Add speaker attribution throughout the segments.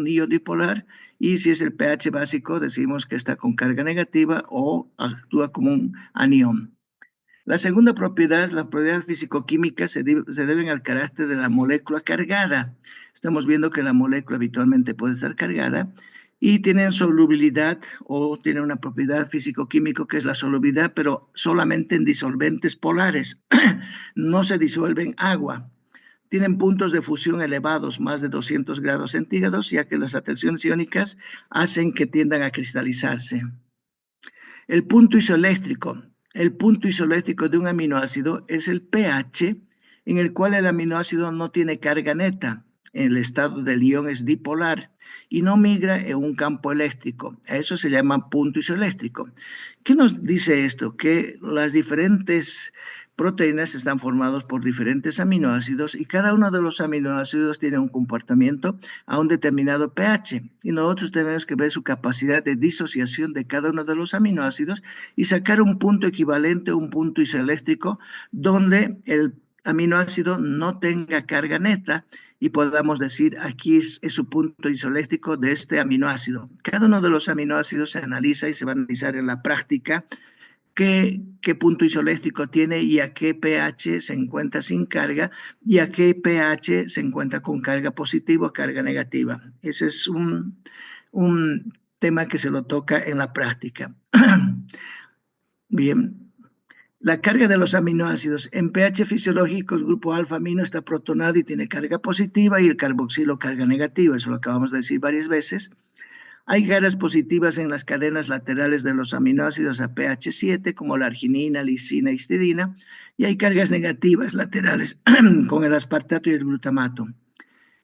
Speaker 1: anillo dipolar, y si es el pH básico, decimos que está con carga negativa o actúa como un anión. La segunda propiedad, las propiedades físico-químicas se deben al carácter de la molécula cargada. Estamos viendo que la molécula habitualmente puede estar cargada y tienen solubilidad o tienen una propiedad físico-químico que es la solubilidad, pero solamente en disolventes polares. No se disuelve en agua. Tienen puntos de fusión elevados, más de 200 grados centígrados, ya que las atracciones iónicas hacen que tiendan a cristalizarse. El punto isoeléctrico. El punto isoeléctrico de un aminoácido es el pH en el cual el aminoácido no tiene carga neta. El estado del ion es dipolar y no migra en un campo eléctrico. A eso se llama punto isoeléctrico. ¿Qué nos dice esto? Que las diferentes proteínas están formadas por diferentes aminoácidos y cada uno de los aminoácidos tiene un comportamiento a un determinado pH. Y nosotros tenemos que ver su capacidad de disociación de cada uno de los aminoácidos y sacar un punto equivalente, un punto isoeléctrico, donde el aminoácido no tenga carga neta y podamos decir aquí es su punto isoeléctrico de este aminoácido. Cada uno de los aminoácidos se analiza y se va a analizar en la práctica qué punto isoeléctrico tiene y a qué pH se encuentra sin carga y a qué pH se encuentra con carga positiva o carga negativa. Ese es un tema que se lo toca en la práctica. Bien. La carga de los aminoácidos. En pH fisiológico, el grupo alfa-amino está protonado y tiene carga positiva y el carboxilo carga negativa. Eso lo acabamos de decir varias veces. Hay cargas positivas en las cadenas laterales de los aminoácidos a pH 7, como la arginina, lisina, histidina, y hay cargas negativas laterales con el aspartato y el glutamato.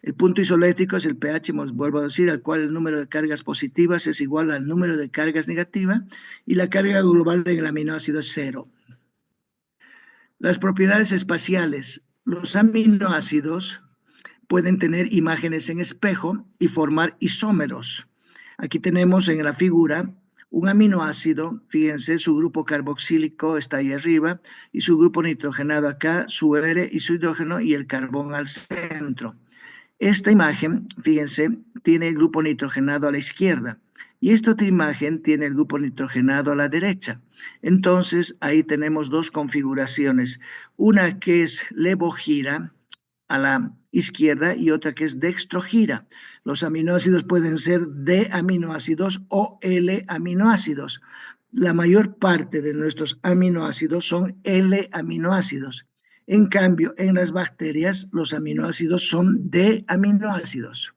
Speaker 1: El punto isoeléctrico es el pH, vuelvo a decir, al cual el número de cargas positivas es igual al número de cargas negativas y la carga global del aminoácido es 0. Las propiedades espaciales. Los aminoácidos pueden tener imágenes en espejo y formar isómeros. Aquí tenemos en la figura un aminoácido, fíjense, su grupo carboxílico está ahí arriba y su grupo nitrogenado acá, su R y su hidrógeno y el carbón al centro. Esta imagen, fíjense, tiene el grupo nitrogenado a la izquierda y esta otra imagen tiene el grupo nitrogenado a la derecha. Entonces, ahí tenemos dos configuraciones, una que es levogira a la izquierda y otra que es dextrogira. Los aminoácidos pueden ser D-aminoácidos o L-aminoácidos. La mayor parte de nuestros aminoácidos son L-aminoácidos. En cambio, en las bacterias, los aminoácidos son D-aminoácidos.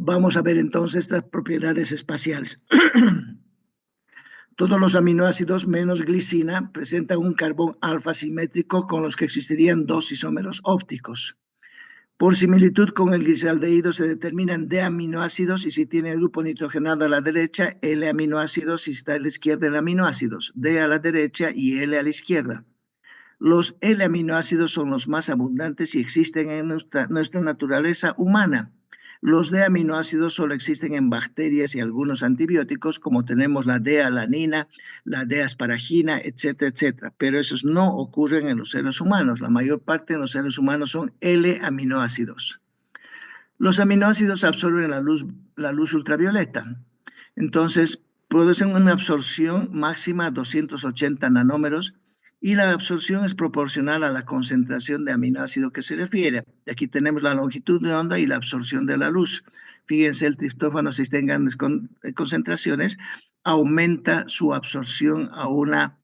Speaker 1: Vamos a ver entonces estas propiedades espaciales. Todos los aminoácidos menos glicina presentan un carbón alfa simétrico con los que existirían dos isómeros ópticos. Por similitud con el glicaldehído se determinan D-aminoácidos y si tiene el grupo nitrogenado a la derecha, L-aminoácidos y si está a la izquierda, L-aminoácidos, D a la derecha y L a la izquierda. Los L-aminoácidos son los más abundantes y existen en nuestra naturaleza humana. Los D-aminoácidos solo existen en bacterias y algunos antibióticos, como tenemos la D-alanina, la D-asparagina, etcétera, etcétera. Pero esos no ocurren en los seres humanos. La mayor parte de los seres humanos son L-aminoácidos. Los aminoácidos absorben la luz ultravioleta. Entonces, producen una absorción máxima a 280 nanómetros y la absorción es proporcional a la concentración de aminoácido que se refiere. Aquí tenemos la longitud de onda y la absorción de la luz. Fíjense, el triptófano, si está en grandes concentraciones, aumenta su absorción a una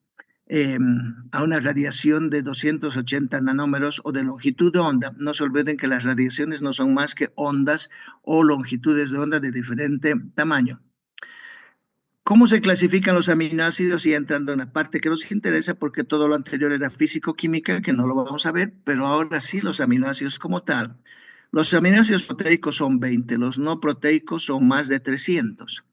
Speaker 1: radiación de 280 nanómetros o de longitud de onda. No se olviden que las radiaciones no son más que ondas o longitudes de onda de diferente tamaño. ¿Cómo se clasifican los aminoácidos? Y entrando en la parte que nos interesa, porque todo lo anterior era físico-química, que no lo vamos a ver, pero ahora sí los aminoácidos como tal. Los aminoácidos proteicos son 20, los no proteicos son más de 300.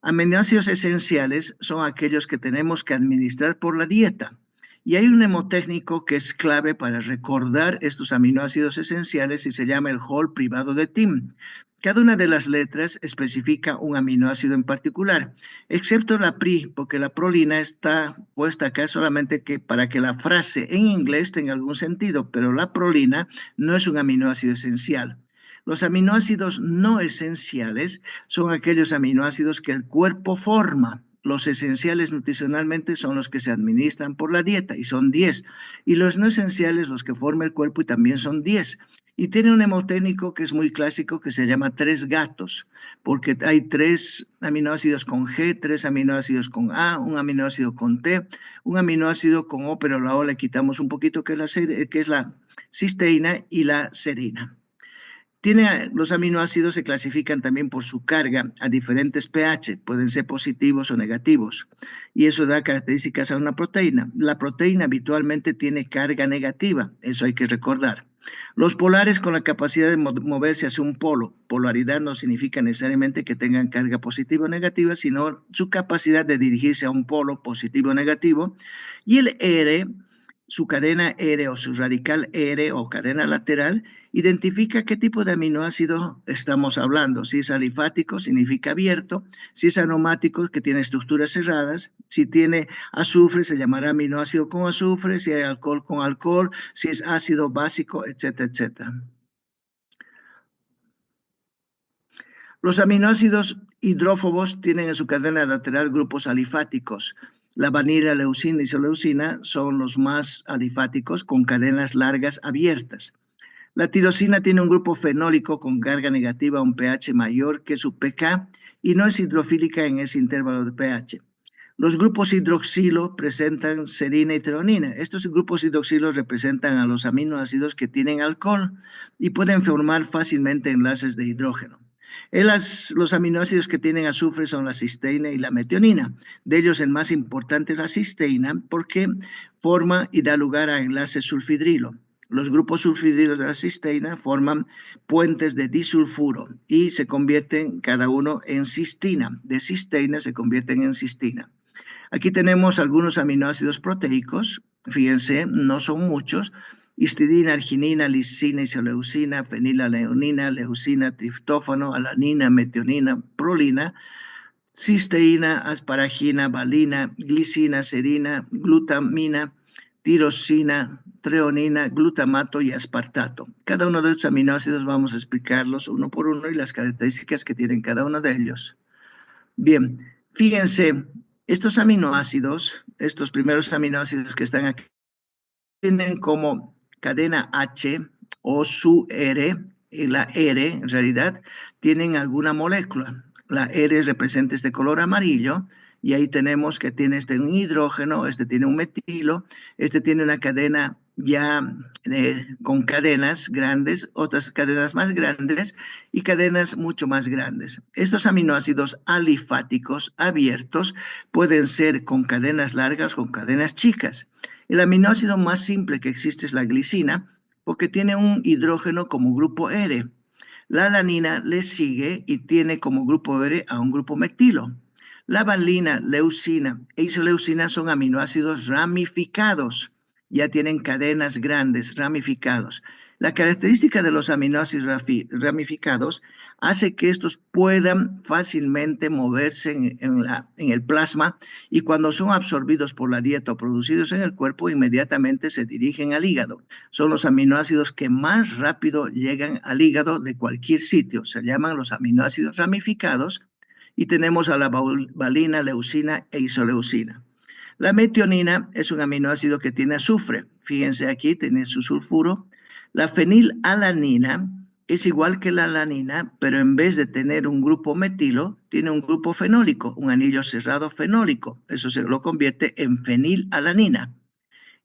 Speaker 1: Aminoácidos esenciales son aquellos que tenemos que administrar por la dieta. Y hay un mnemotécnico que es clave para recordar estos aminoácidos esenciales y se llama el Hall privado de Tim. Cada una de las letras especifica un aminoácido en particular, excepto la PRI, porque la prolina está puesta acá solamente para que la frase en inglés tenga algún sentido, pero la prolina no es un aminoácido esencial. Los aminoácidos no esenciales son aquellos aminoácidos que el cuerpo forma. Los esenciales nutricionalmente son los que se administran por la dieta y son 10. Y los no esenciales los que forma el cuerpo y también son 10. Y tiene un mnemotécnico que es muy clásico que se llama tres gatos, porque hay 3 aminoácidos con G, 3 aminoácidos con A, un aminoácido con T, un aminoácido con O, pero la O le quitamos un poquito que es la cisteína y la serina. Los aminoácidos se clasifican también por su carga a diferentes pH, pueden ser positivos o negativos, y eso da características a una proteína. La proteína habitualmente tiene carga negativa, eso hay que recordar. Los polares con la capacidad de moverse hacia un polo, polaridad no significa necesariamente que tengan carga positiva o negativa, sino su capacidad de dirigirse a un polo positivo o negativo, y el R, su cadena R o su radical R o cadena lateral, identifica qué tipo de aminoácido estamos hablando. Si es alifático, significa abierto. Si es aromático, que tiene estructuras cerradas. Si tiene azufre, se llamará aminoácido con azufre. Si hay alcohol, con alcohol. Si es ácido básico, etcétera, etcétera. Los aminoácidos hidrófobos tienen en su cadena lateral grupos alifáticos. La vanila, leucina y isoleucina son los más alifáticos con cadenas largas abiertas. La tirosina tiene un grupo fenólico con carga negativa a un pH mayor que su pK y no es hidrofílica en ese intervalo de pH. Los grupos hidroxilo presentan serina y treonina. Estos grupos hidroxilos representan a los aminoácidos que tienen alcohol y pueden formar fácilmente enlaces de hidrógeno. Los aminoácidos que tienen azufre son la cisteína y la metionina. De ellos el más importante es la cisteína porque forma y da lugar a enlaces sulfidrilo. Los grupos sulfidrilos de la cisteína forman puentes de disulfuro y se convierten cada uno en cistina. De cisteína se convierten en cistina. Aquí tenemos algunos aminoácidos proteicos, fíjense, no son muchos: histidina, arginina, lisina, isoleucina, fenilalanina, leucina, triptófano, alanina, metionina, prolina, cisteína, asparagina, valina, glicina, serina, glutamina, tirosina, treonina, glutamato y aspartato. Cada uno de estos aminoácidos vamos a explicarlos uno por uno y las características que tienen cada uno de ellos. Bien, fíjense, estos aminoácidos, estos primeros aminoácidos que están aquí, tienen como cadena H o su R, y la R en realidad tienen alguna molécula. La R representa este color amarillo y ahí tenemos que tiene un hidrógeno, este tiene un metilo, este tiene una cadena ya con cadenas grandes, otras cadenas más grandes y cadenas mucho más grandes. Estos aminoácidos alifáticos abiertos pueden ser con cadenas largas o con cadenas chicas. El aminoácido más simple que existe es la glicina, porque tiene un hidrógeno como grupo R. La alanina le sigue y tiene como grupo R a un grupo metilo. La valina, leucina e isoleucina son aminoácidos ramificados. Ya tienen cadenas grandes, ramificados. La característica de los aminoácidos ramificados hace que estos puedan fácilmente moverse en el plasma y cuando son absorbidos por la dieta o producidos en el cuerpo, inmediatamente se dirigen al hígado. Son los aminoácidos que más rápido llegan al hígado de cualquier sitio. Se llaman los aminoácidos ramificados y tenemos a la valina, leucina e isoleucina. La metionina es un aminoácido que tiene azufre. Fíjense aquí, tiene su sulfuro. La fenilalanina es igual que la alanina, pero en vez de tener un grupo metilo, tiene un grupo fenólico, un anillo cerrado fenólico. Eso se lo convierte en fenilalanina.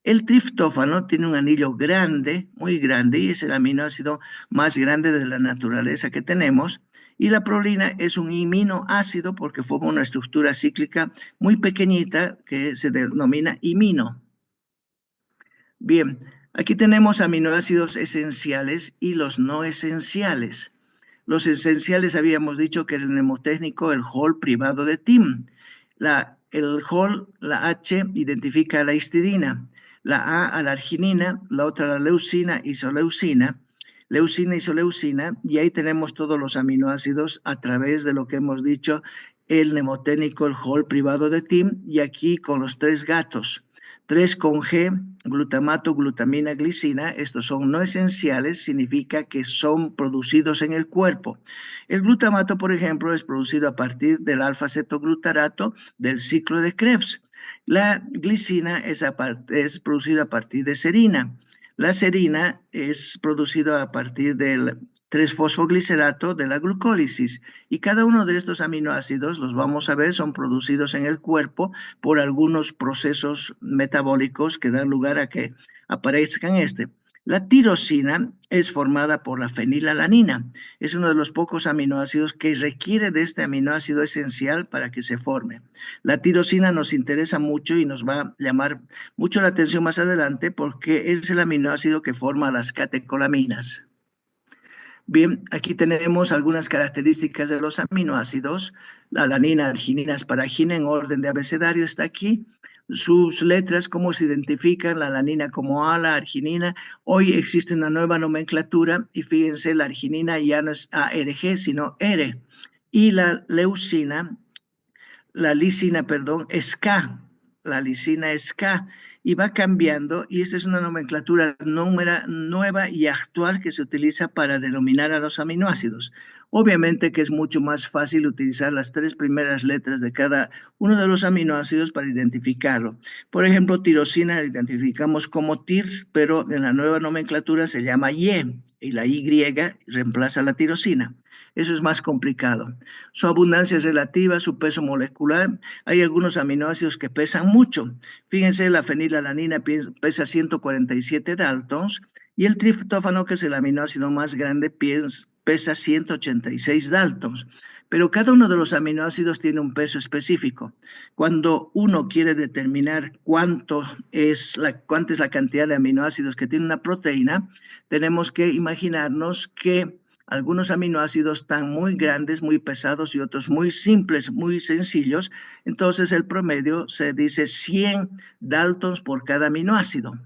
Speaker 1: El triptófano tiene un anillo grande, muy grande, y es el aminoácido más grande de la naturaleza que tenemos. Y la prolina es un iminoácido porque forma una estructura cíclica muy pequeñita que se denomina imino. Bien, aquí tenemos aminoácidos esenciales y los no esenciales. Los esenciales habíamos dicho que el mnemotécnico, el Hall privado de Tim. El Hall, la H, identifica a la histidina, la A a la arginina, la otra a la leucina, isoleucina, leucina, isoleucina, y ahí tenemos todos los aminoácidos a través de lo que hemos dicho, el mnemotécnico, el Hall privado de Tim, y aquí con los tres gatos. 3 con G, glutamato, glutamina, glicina. Estos son no esenciales, significa que son producidos en el cuerpo. El glutamato, por ejemplo, es producido a partir del alfa-cetoglutarato del ciclo de Krebs. La glicina es producida a partir de serina. La serina es producida a partir del 3-fosfoglicerato de la glucólisis, y cada uno de estos aminoácidos, los vamos a ver, son producidos en el cuerpo por algunos procesos metabólicos que dan lugar a que aparezcan La tirosina es formada por la fenilalanina. Es uno de los pocos aminoácidos que requiere de este aminoácido esencial para que se forme. La tirosina nos interesa mucho y nos va a llamar mucho la atención más adelante porque es el aminoácido que forma las catecolaminas. Bien, aquí tenemos algunas características de los aminoácidos. La alanina, arginina, asparagina en orden de abecedario está aquí. Sus letras, cómo se identifican, la alanina como A, la arginina. Hoy existe una nueva nomenclatura y fíjense, la arginina ya no es ARG, sino R. Y la leucina, la lisina, perdón, es K. La lisina es K y va cambiando, y esta es una nomenclatura nueva y actual que se utiliza para denominar a los aminoácidos. Obviamente que es mucho más fácil utilizar las 3 primeras letras de cada uno de los aminoácidos para identificarlo. Por ejemplo, tirosina la identificamos como TIR, pero en la nueva nomenclatura se llama Y, y la Y reemplaza la tirosina. Eso es más complicado. Su abundancia es relativa, su peso molecular. Hay algunos aminoácidos que pesan mucho. Fíjense, la fenilalanina pesa 147 daltons y el triptófano, que es el aminoácido más grande, pesa 186 daltons. Pero cada uno de los aminoácidos tiene un peso específico. Cuando uno quiere determinar cuánta es la cantidad de aminoácidos que tiene una proteína, tenemos que imaginarnos que algunos aminoácidos están muy grandes, muy pesados, y otros muy simples, muy sencillos. Entonces el promedio se dice 100 daltons por cada aminoácido.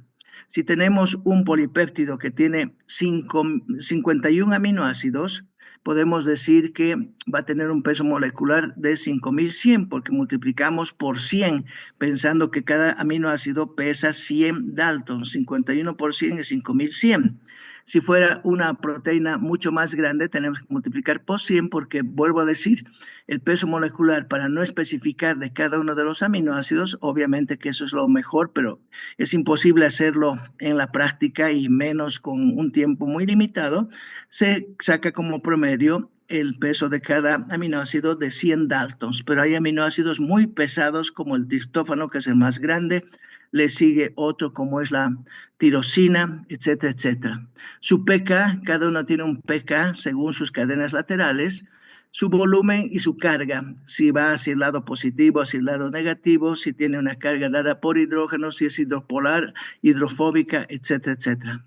Speaker 1: Si tenemos un polipéptido que tiene 51 aminoácidos, podemos decir que va a tener un peso molecular de 5100, porque multiplicamos por 100, pensando que cada aminoácido pesa 100 daltons. 51 por 100 es 5100. Si fuera una proteína mucho más grande, tenemos que multiplicar por 100 porque, vuelvo a decir, el peso molecular, para no especificar de cada uno de los aminoácidos, obviamente que eso es lo mejor, pero es imposible hacerlo en la práctica y menos con un tiempo muy limitado. Se saca como promedio el peso de cada aminoácido de 100 daltons, pero hay aminoácidos muy pesados como el triptófano, que es el más grande. Le sigue otro como es la tirosina, etcétera, etcétera. Su pK, cada uno tiene un pK según sus cadenas laterales, su volumen y su carga, si va hacia el lado positivo, hacia el lado negativo, si tiene una carga dada por hidrógeno, si es hidropolar, hidrofóbica, etcétera, etcétera.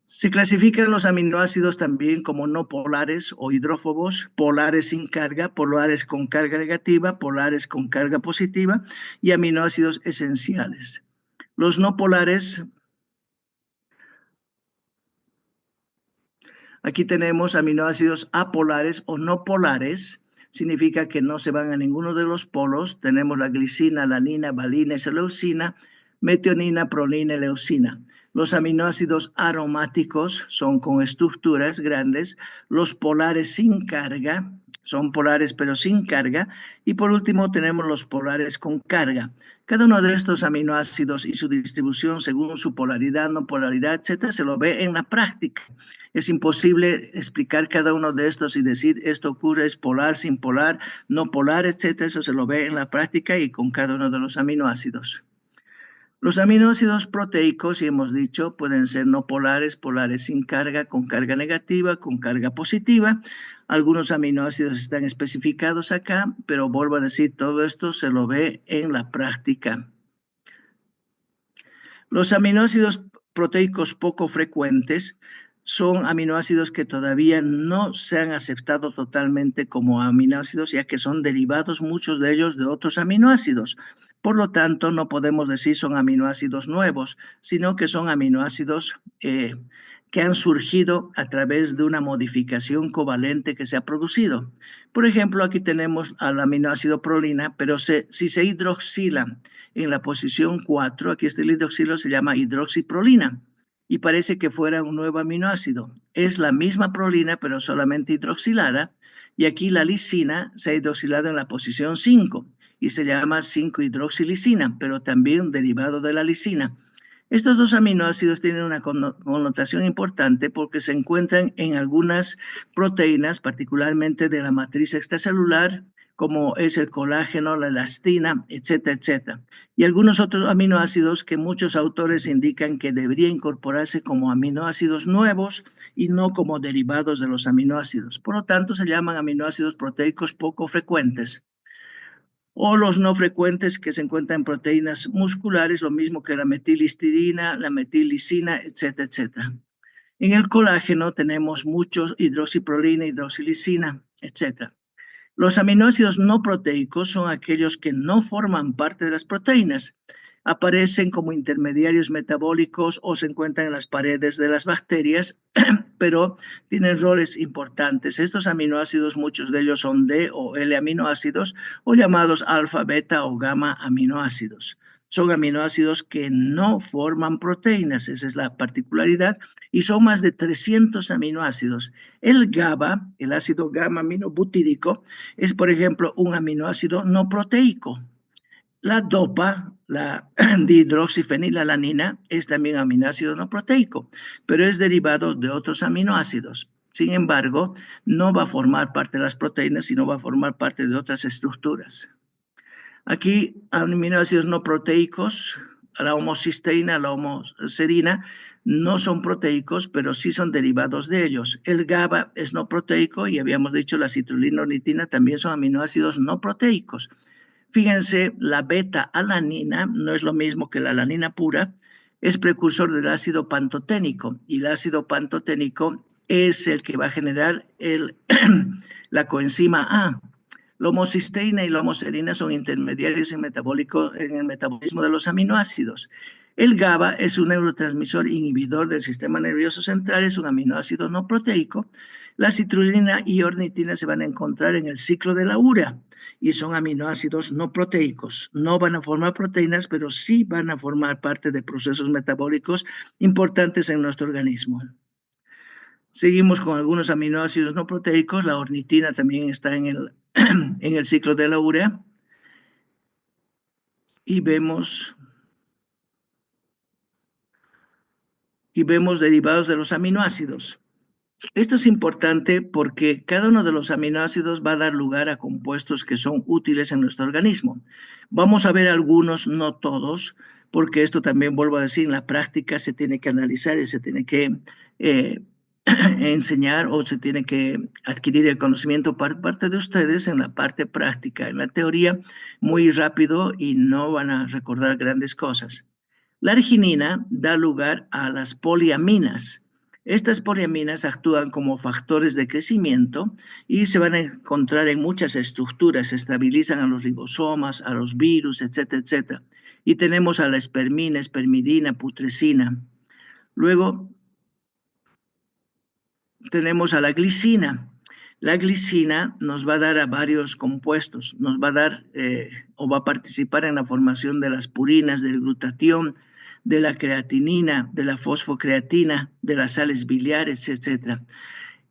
Speaker 1: Se clasifican los aminoácidos también como no polares o hidrófobos, polares sin carga, polares con carga negativa, polares con carga positiva, y aminoácidos esenciales. Los no polares, aquí tenemos aminoácidos apolares o no polares, significa que no se van a ninguno de los polos. Tenemos la glicina, alanina, valina, isoleucina, metionina, prolina y leucina. Los aminoácidos aromáticos son con estructuras grandes. Los polares sin carga, son polares pero sin carga. Y por último tenemos los polares con carga. Cada uno de estos aminoácidos y su distribución según su polaridad, no polaridad, etcétera, se lo ve en la práctica. Es imposible explicar cada uno de estos y decir esto ocurre, es polar, sin polar, no polar, etcétera. Eso se lo ve en la práctica y con cada uno de los aminoácidos. Los aminoácidos proteicos, y hemos dicho, pueden ser no polares, polares sin carga, con carga negativa, con carga positiva. Algunos aminoácidos están especificados acá, pero vuelvo a decir, todo esto se lo ve en la práctica. Los aminoácidos proteicos poco frecuentes son aminoácidos que todavía no se han aceptado totalmente como aminoácidos, ya que son derivados, muchos de ellos, de otros aminoácidos. Por lo tanto, no podemos decir son aminoácidos nuevos, sino que son aminoácidos que han surgido a través de una modificación covalente que se ha producido. Por ejemplo, aquí tenemos al aminoácido prolina, pero si se hidroxila en la posición 4, aquí este hidroxilo se llama hidroxiprolina y parece que fuera un nuevo aminoácido. Es la misma prolina, pero solamente hidroxilada, y aquí la lisina se ha hidroxilado en la posición 5 y se llama 5-hidroxilisina, pero también derivado de la lisina. Estos dos aminoácidos tienen una connotación importante porque se encuentran en algunas proteínas, particularmente de la matriz extracelular, como es el colágeno, la elastina, etcétera, etcétera. Y algunos otros aminoácidos que muchos autores indican que deberían incorporarse como aminoácidos nuevos y no como derivados de los aminoácidos. Por lo tanto, se llaman aminoácidos proteicos poco frecuentes. O los no frecuentes que se encuentran en proteínas musculares, lo mismo que la metilhistidina, la metillisina, etcétera, etcétera. En el colágeno tenemos muchos hidroxiprolina, hidroxilisina, etcétera. Los aminoácidos no proteicos son aquellos que no forman parte de las proteínas. Aparecen como intermediarios metabólicos o se encuentran en las paredes de las bacterias, pero tienen roles importantes. Estos aminoácidos, muchos de ellos son D o L aminoácidos o llamados alfa, beta o gamma aminoácidos. Son aminoácidos que no forman proteínas, esa es la particularidad, y son más de 300 aminoácidos. El GABA, el ácido gamma aminobutírico, es, por ejemplo, un aminoácido no proteico. La dopa, la dihidroxifenilalanina, es también aminoácido no proteico, pero es derivado de otros aminoácidos. Sin embargo, no va a formar parte de las proteínas, sino va a formar parte de otras estructuras. Aquí, aminoácidos no proteicos, la homocisteína, la homoserina, no son proteicos, pero sí son derivados de ellos. El GABA es no proteico y habíamos dicho la citrulina, ornitina también son aminoácidos no proteicos. Fíjense, la beta-alanina no es lo mismo que la alanina pura, es precursor del ácido pantoténico y el ácido pantoténico es el que va a generar la coenzima A. La homocisteína y la homoserina son intermediarios en el metabolismo de los aminoácidos. El GABA es un neurotransmisor inhibidor del sistema nervioso central, es un aminoácido no proteico. La citrulina y ornitina se van a encontrar en el ciclo de la urea y son aminoácidos no proteicos. No van a formar proteínas, pero sí van a formar parte de procesos metabólicos importantes en nuestro organismo. Seguimos con algunos aminoácidos no proteicos. La ornitina también está en el ciclo de la urea. Y vemos derivados de los aminoácidos. Esto es importante porque cada uno de los aminoácidos va a dar lugar a compuestos que son útiles en nuestro organismo. Vamos a ver algunos, no todos, porque esto también, vuelvo a decir, en la práctica se tiene que analizar y se tiene que enseñar o se tiene que adquirir el conocimiento por parte de ustedes en la parte práctica. En la teoría, muy rápido y no van a recordar grandes cosas. La arginina da lugar a las poliaminas. Estas poliaminas actúan como factores de crecimiento y se van a encontrar en muchas estructuras, estabilizan a los ribosomas, a los virus, etcétera, etcétera. Y tenemos a la espermina, espermidina, putrescina. Luego tenemos a la glicina. La glicina nos va a dar a varios compuestos, nos va a dar o va a participar en la formación de las purinas, del glutatión, de la creatinina, de la fosfocreatina, de las sales biliares, etc.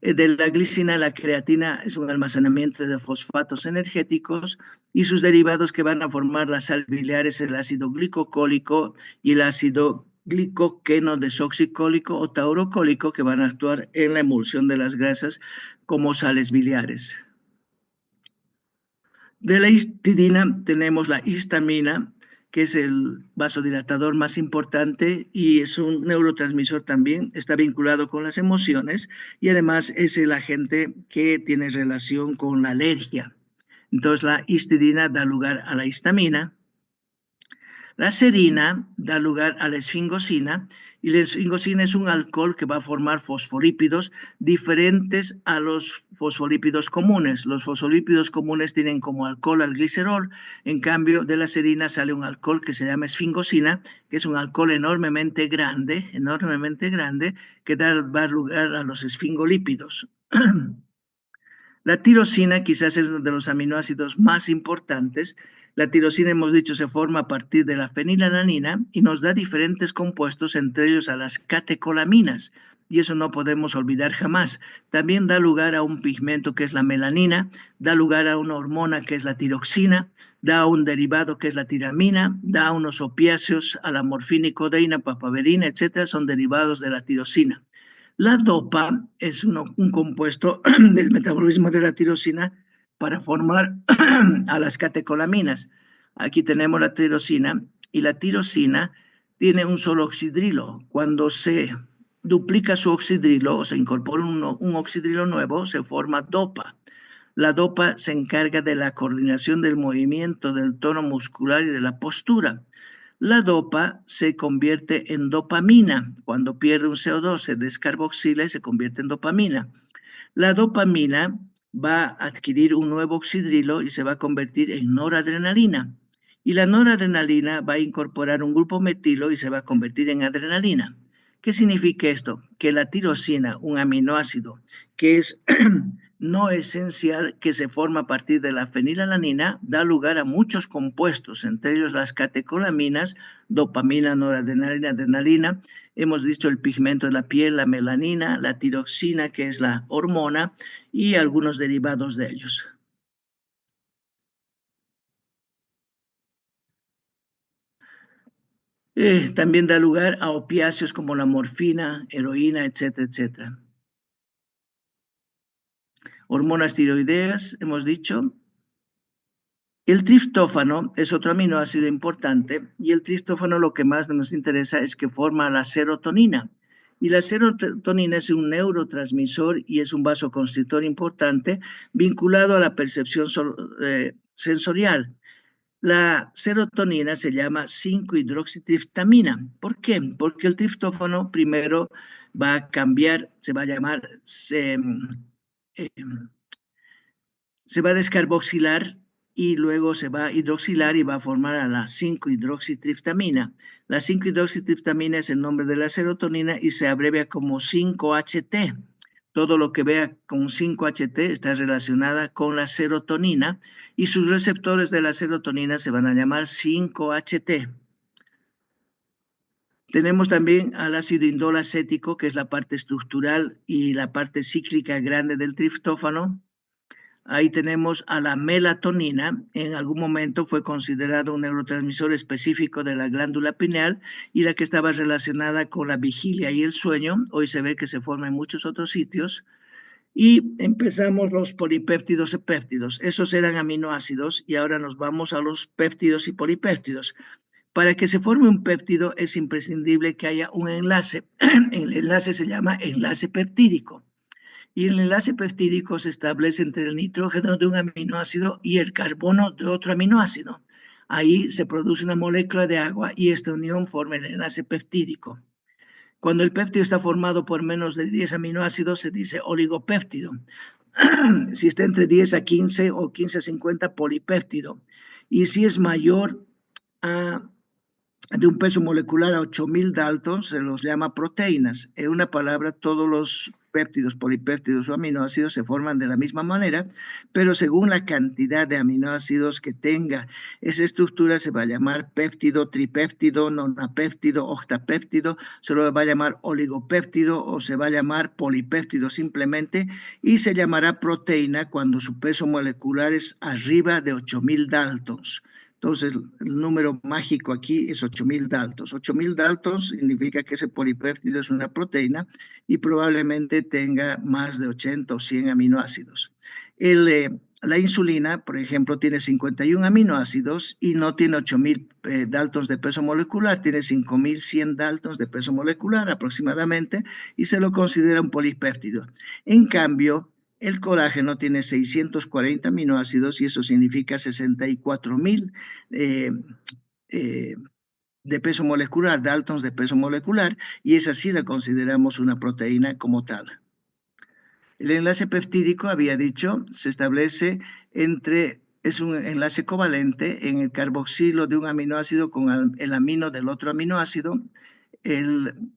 Speaker 1: De la glicina, la creatina es un almacenamiento de fosfatos energéticos y sus derivados que van a formar las sales biliares, el ácido glicocólico y el ácido glicoqueno desoxicólico o taurocólico que van a actuar en la emulsión de las grasas como sales biliares. De la histidina tenemos la histamina, que es el vasodilatador más importante y es un neurotransmisor también, está vinculado con las emociones y además es el agente que tiene relación con la alergia. Entonces la histidina da lugar a la histamina. La serina da lugar a la esfingosina y la esfingosina es un alcohol que va a formar fosfolípidos diferentes a los fosfolípidos comunes. Los fosfolípidos comunes tienen como alcohol al glicerol, en cambio de la serina sale un alcohol que se llama esfingosina, que es un alcohol enormemente grande, que va a dar lugar a los esfingolípidos. La tirosina quizás es uno de los aminoácidos más importantes. La tirosina, hemos dicho, se forma a partir de la fenilalanina y nos da diferentes compuestos, entre ellos a las catecolaminas. Y eso no podemos olvidar jamás. También da lugar a un pigmento que es la melanina, da lugar a una hormona que es la tiroxina, da un derivado que es la tiramina, da unos opiáceos, a la morfina y codeína, papaverina, etcétera, son derivados de la tirosina. La dopa es un compuesto del metabolismo de la tirosina para formar a las catecolaminas. Aquí tenemos la tirosina y la tirosina tiene un solo oxidrilo. Cuando se duplica su oxidrilo o se incorpora un oxidrilo nuevo, se forma dopa. La dopa se encarga de la coordinación del movimiento, del tono muscular y de la postura. La dopa se convierte en dopamina. Cuando pierde un CO2 se descarboxila y se convierte en dopamina. La dopamina va a adquirir un nuevo oxidrilo y se va a convertir en noradrenalina. Y la noradrenalina va a incorporar un grupo metilo y se va a convertir en adrenalina. ¿Qué significa esto? Que la tirosina, un aminoácido que es no esencial, que se forma a partir de la fenilalanina, da lugar a muchos compuestos, entre ellos las catecolaminas, dopamina, noradrenalina, adrenalina. Hemos dicho el pigmento de la piel, la melanina, la tiroxina, que es la hormona, y algunos derivados de ellos. También da lugar a opiáceos como la morfina, heroína, etcétera, etcétera. Hormonas tiroideas, hemos dicho. El triptófano es otro aminoácido importante y el triptófano lo que más nos interesa es que forma la serotonina. Y la serotonina es un neurotransmisor y es un vasoconstrictor importante vinculado a la percepción sensorial. La serotonina se llama 5-hidroxitriptamina. ¿Por qué? Porque el triptófano primero va a cambiar, se va a llamar, se va a descarboxilar y luego se va a hidroxilar y va a formar a la 5-hidroxitriptamina. La 5-hidroxitriptamina es el nombre de la serotonina y se abrevia como 5-HT. Todo lo que vea con 5-HT está relacionada con la serotonina y sus receptores de la serotonina se van a llamar 5-HT. Tenemos también al ácido indol acético, que es la parte estructural y la parte cíclica grande del triptófano. Ahí tenemos a la melatonina, en algún momento fue considerado un neurotransmisor específico de la glándula pineal y la que estaba relacionada con la vigilia y el sueño. Hoy se ve que se forma en muchos otros sitios. Y empezamos los polipéptidos y péptidos. Esos eran aminoácidos y ahora nos vamos a los péptidos y polipéptidos. Para que se forme un péptido es imprescindible que haya un enlace. El enlace se llama enlace peptídico. Y el enlace peptídico se establece entre el nitrógeno de un aminoácido y el carbono de otro aminoácido. Ahí se produce una molécula de agua y esta unión forma el enlace peptídico. Cuando el péptido está formado por menos de 10 aminoácidos, se dice oligopéptido. Si está entre 10 a 15 o 15 a 50, polipéptido. Y si es mayor a de un peso molecular a 8000 Daltons, se los llama proteínas. En una palabra, todos los péptidos, polipéptidos o aminoácidos se forman de la misma manera, pero según la cantidad de aminoácidos que tenga esa estructura se va a llamar péptido, tripéptido, nonapéptido, octapéptido, se lo va a llamar oligopéptido o se va a llamar polipéptido simplemente y se llamará proteína cuando su peso molecular es arriba de 8000 Daltons. Entonces, el número mágico aquí es 8000 Daltons. 8000 Daltons significa que ese polipéptido es una proteína y probablemente tenga más de 80 o 100 aminoácidos. La insulina, por ejemplo, tiene 51 aminoácidos y no tiene 8000 Daltons de peso molecular, tiene 5100 Daltons de peso molecular aproximadamente y se lo considera un polipéptido. En cambio, el colágeno tiene 640 aminoácidos y eso significa 64,000 de peso molecular, Daltons de peso molecular, y esa sí la consideramos una proteína como tal. El enlace peptídico, había dicho, se establece es un enlace covalente en el carboxilo de un aminoácido con el amino del otro aminoácido. El,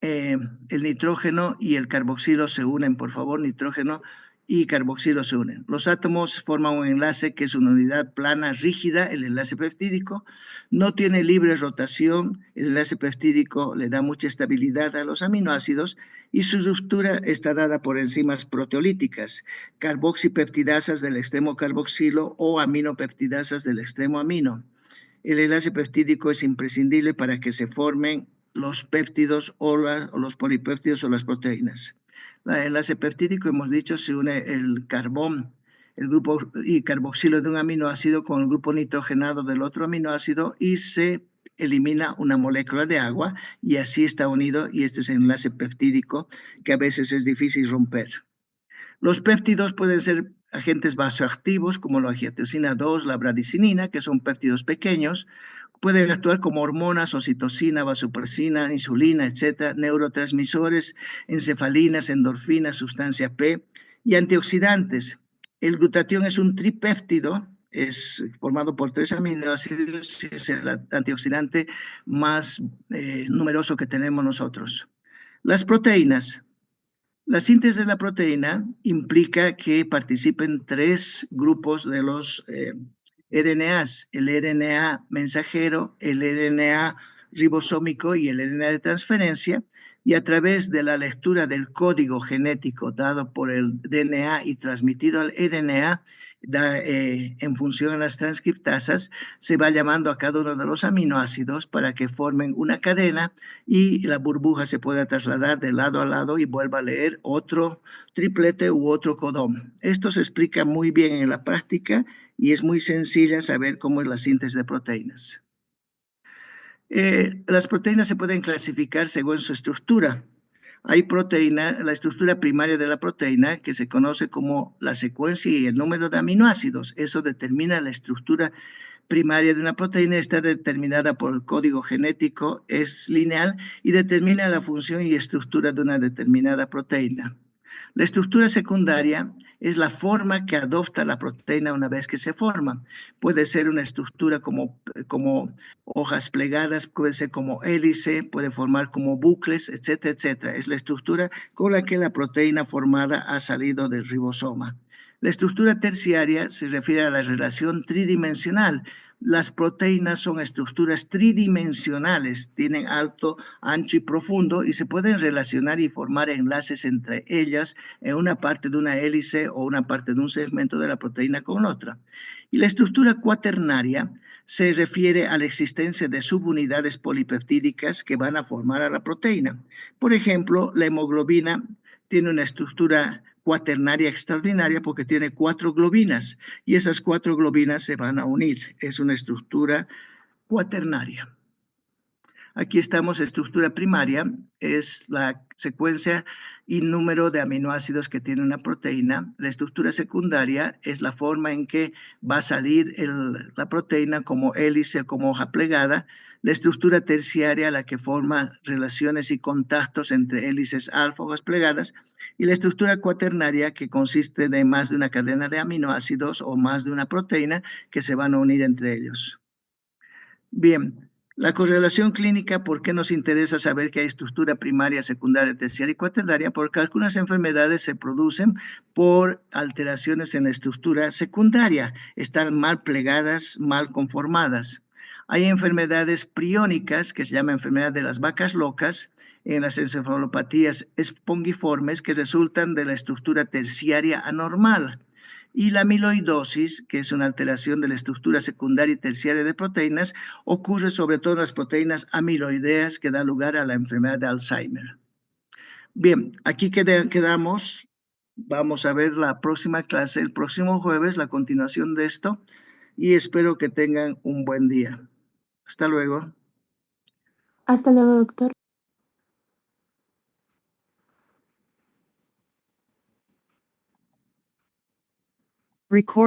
Speaker 1: el nitrógeno y el carboxilo se unen, por favor, nitrógeno y carboxilo se unen. Los átomos forman un enlace que es una unidad plana rígida, el enlace peptídico. No tiene libre rotación, el enlace peptídico le da mucha estabilidad a los aminoácidos y su ruptura está dada por enzimas proteolíticas, carboxipeptidasas del extremo carboxilo o aminopeptidasas del extremo amino. El enlace peptídico es imprescindible para que se formen los péptidos o los polipéptidos o las proteínas. El enlace peptídico, hemos dicho, se une el carbón, el grupo y carboxilo de un aminoácido con el grupo nitrogenado del otro aminoácido y se elimina una molécula de agua y así está unido, y este es el enlace peptídico que a veces es difícil romper. Los péptidos pueden ser agentes vasoactivos como la angiotensina 2, la bradicinina, que son péptidos pequeños. Pueden actuar como hormonas, oxitocina, vasopresina, insulina, etcétera, neurotransmisores, encefalinas, endorfinas, sustancia P y antioxidantes. El glutatión es un tripéptido, es formado por 3 aminoácidos y es el antioxidante más numeroso que tenemos nosotros. Las proteínas. La síntesis de la proteína implica que participen 3 grupos de los RNAs, el RNA mensajero, el RNA ribosómico y el RNA de transferencia, y a través de la lectura del código genético dado por el DNA y transmitido al RNA, en función de las transcriptasas, se va llamando a cada uno de los aminoácidos para que formen una cadena y la burbuja se pueda trasladar de lado a lado y vuelva a leer otro triplete u otro codón. Esto se explica muy bien en la práctica y es muy sencilla saber cómo es la síntesis de proteínas. Las proteínas se pueden clasificar según su estructura. Hay proteína, la estructura primaria de la proteína, que se conoce como la secuencia y el número de aminoácidos. Eso determina la estructura primaria de una proteína, está determinada por el código genético, es lineal y determina la función y estructura de una determinada proteína. La estructura secundaria es la forma que adopta la proteína una vez que se forma. Puede ser una estructura como hojas plegadas, puede ser como hélice, puede formar como bucles, etcétera, etcétera. Es la estructura con la que la proteína formada ha salido del ribosoma. La estructura terciaria se refiere a la relación tridimensional. Las proteínas son estructuras tridimensionales, tienen alto, ancho y profundo y se pueden relacionar y formar enlaces entre ellas en una parte de una hélice o una parte de un segmento de la proteína con otra. Y la estructura cuaternaria se refiere a la existencia de subunidades polipeptídicas que van a formar a la proteína. Por ejemplo, la hemoglobina tiene una estructura cuaternaria extraordinaria porque tiene 4 globinas y esas 4 globinas se van a unir. Es una estructura cuaternaria. Aquí estamos, estructura primaria, es la secuencia y número de aminoácidos que tiene una proteína. La estructura secundaria es la forma en que va a salir la proteína como hélice, como hoja plegada. La estructura terciaria, la que forma relaciones y contactos entre hélices alfa, hojas plegadas. Y la estructura cuaternaria, que consiste de más de una cadena de aminoácidos o más de una proteína que se van a unir entre ellos. Bien, la correlación clínica, ¿por qué nos interesa saber que hay estructura primaria, secundaria, terciaria y cuaternaria? Porque algunas enfermedades se producen por alteraciones en la estructura secundaria, están mal plegadas, mal conformadas. Hay enfermedades priónicas, que se llama enfermedad de las vacas locas, en las encefalopatías espongiformes que resultan de la estructura terciaria anormal. Y la amiloidosis, que es una alteración de la estructura secundaria y terciaria de proteínas, ocurre sobre todo en las proteínas amiloideas que da lugar a la enfermedad de Alzheimer. Bien, aquí quedamos. Vamos a ver la próxima clase, el próximo jueves, la continuación de esto, y espero que tengan un buen día. Hasta luego.
Speaker 2: Hasta luego, doctor.
Speaker 3: Record